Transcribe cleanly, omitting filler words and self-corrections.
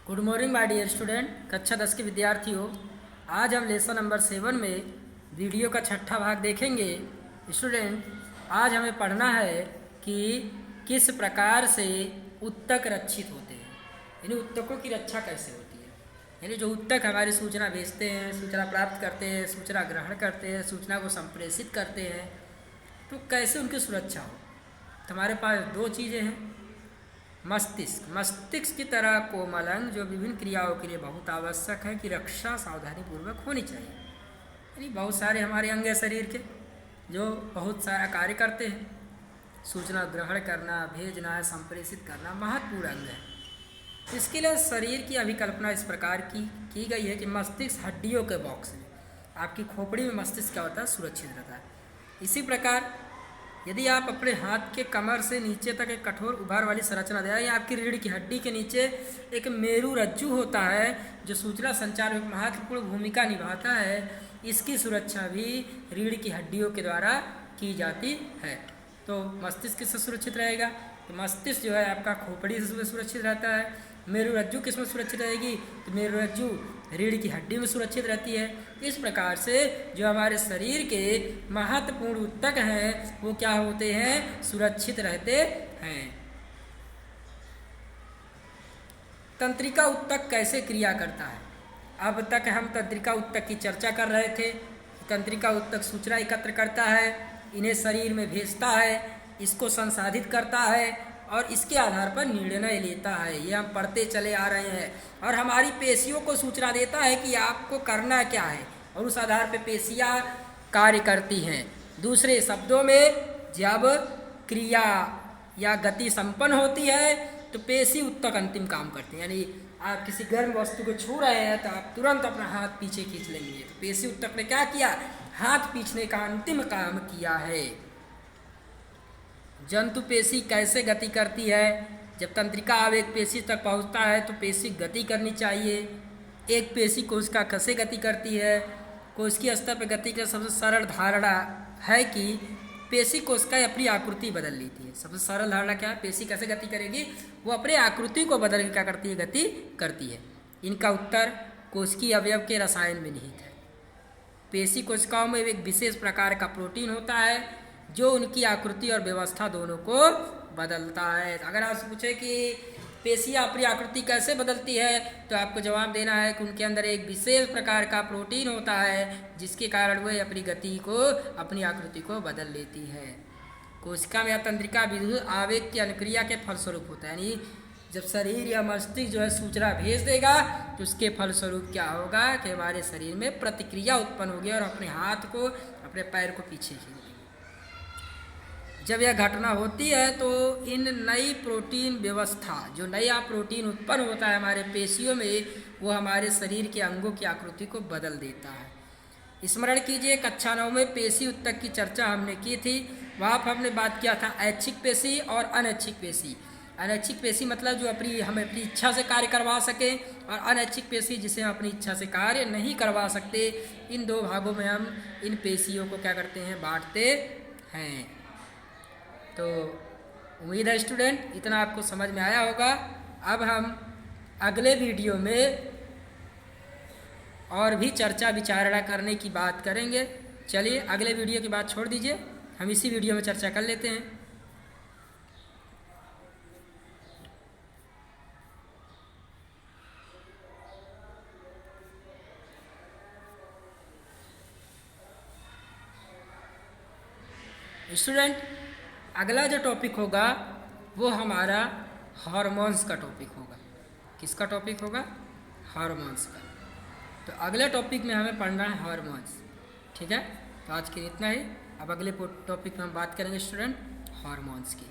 Good morning my dear student. कक्षा 10 के विद्यार्थियों, आज हम लेसन नंबर 7 में वीडियो का छठा भाग देखेंगे। स्टूडेंट, आज हमें पढ़ना है कि किस प्रकार से उत्तक रक्षित होते हैं, यानी उत्तकों की रक्षा कैसे होती है। यानी जो उत्तक हमारी सूचना भेजते हैं, सूचना प्राप्त करते हैं, सूचना ग्रहण करते हैं, सूचना को संप्रेषित करते हैं, तो कैसे उनकी सुरक्षा हो। तो हमारे पास दो चीज़ें हैं। मस्तिष्क की तरह कोमल अंग जो विभिन्न क्रियाओं के लिए बहुत आवश्यक है कि रक्षा सावधानी पूर्वक होनी चाहिए। यानी बहुत सारे हमारे अंग हैं शरीर के जो बहुत सारा कार्य करते हैं। सूचना ग्रहण करना, भेजना, संप्रेषित करना महत्वपूर्ण अंग है। इसके लिए शरीर की अभिकल्पना इस प्रकार की गई है कि मस्तिष्क हड्डियों के बॉक्स में, आपकी खोपड़ी में मस्तिष्क क्या होता है, सुरक्षित रहता है। इसी प्रकार यदि आप अपने हाथ के कमर से नीचे तक एक कठोर उभार वाली संरचना दे, या आपकी रीढ़ की हड्डी के नीचे एक मेरु रज्जु होता है जो सूचना संचार में महत्वपूर्ण भूमिका निभाता है, इसकी सुरक्षा भी रीढ़ की हड्डियों के द्वारा की जाती है। तो मस्तिष्क किससे सुरक्षित रहेगा? तो मस्तिष्क जो है आपका खोपड़ी से सुरक्षित रहता है। मेरु रज्जु किस में सुरक्षित रहेगी? तो मेरु रज्जु रीढ़ की हड्डी में सुरक्षित रहती है। इस प्रकार से जो हमारे शरीर के महत्वपूर्ण उत्तक हैं वो क्या होते हैं, सुरक्षित रहते हैं। तंत्रिका उत्तक कैसे क्रिया करता है? अब तक हम तंत्रिका उत्तक की चर्चा कर रहे थे। तंत्रिका उत्तक सूचना एकत्र करता है, इन्हें शरीर में भेजता है, इसको संसाधित करता है और इसके आधार पर निर्णय लेता है। ये हम पढ़ते चले आ रहे हैं। और हमारी पेशियों को सूचना देता है कि आपको करना क्या है, और उस आधार पर पेशियां कार्य करती हैं। दूसरे शब्दों में, जब क्रिया या गति संपन्न होती है तो पेशी उत्तक अंतिम काम करते हैं। यानी आप किसी गर्म वस्तु को छू रहे हैं तो आप तुरंत अपना हाथ पीछे खींच लेंगे। तो पेशी उत्तक ने क्या किया? हाथ खींचने का अंतिम काम किया है। जंतु पेशी कैसे गति करती है? जब तंत्रिका आवेग पेशी तक पहुंचता है तो पेशी गति करनी चाहिए। एक पेशी कोशिका कैसे गति करती है? कोशिकीय स्तर पर गति का सबसे सरल धारणा है कि पेशी कोशिका अपनी आकृति बदल लेती है। सबसे सरल धारणा क्या है? पेशी कैसे गति करेगी? वो अपने आकृति को बदल के क्या करती है? गति करती है। इनका उत्तर कोशिकीय अवयव के रसायन में निहित है। पेशी कोशिकाओं में एक विशेष प्रकार का प्रोटीन होता है जो उनकी आकृति और व्यवस्था दोनों को बदलता है। अगर आपसे पूछे कि पेशियां अपनी आकृति कैसे बदलती है, तो आपको जवाब देना है कि उनके अंदर एक विशेष प्रकार का प्रोटीन होता है जिसके कारण वह अपनी गति को, अपनी आकृति को बदल लेती है। कोशिका में तंत्रिका विद्युत आवेग की अनुक्रिया के फलस्वरूप होता है। यानी जब शरीर या मस्तिष्क जो है सूचना भेज देगा तो उसके फलस्वरूप क्या होगा कि हमारे शरीर में प्रतिक्रिया उत्पन्न होगी और अपने हाथ को, अपने पैर को पीछे खींच देंगे। जब यह घटना होती है तो इन नई प्रोटीन व्यवस्था, जो नया प्रोटीन उत्पन्न होता है हमारे पेशियों में, वो हमारे शरीर के अंगों की आकृति को बदल देता है। स्मरण कीजिए, कक्षा 9 में पेशी उत्तक की चर्चा हमने की थी। वहाँ पर हमने बात किया था ऐच्छिक पेशी और अनैच्छिक पेशी। अनैच्छिक पेशी मतलब जो हम अपनी इच्छा से कार्य करवा सके, और अनैच्छिक पेशी जिसे हम अपनी इच्छा से कार्य नहीं करवा सकते। इन दो भागों में हम इन पेशियों को क्या करते हैं, बांटते हैं। तो उम्मीद है स्टूडेंट इतना आपको समझ में आया होगा। अब हम अगले वीडियो में और भी चर्चा विचारणा करने की बात करेंगे। चलिए अगले वीडियो की बात छोड़ दीजिए, हम इसी वीडियो में चर्चा कर लेते हैं। स्टूडेंट, अगला जो टॉपिक होगा वो हमारा हार्मोन्स का टॉपिक होगा। किसका टॉपिक होगा? हार्मोन्स का। तो अगले टॉपिक में हमें पढ़ना है हार्मोन्स। ठीक है, तो आज के लिए इतना ही। अब अगले टॉपिक में हम बात करेंगे स्टूडेंट हार्मोन्स की।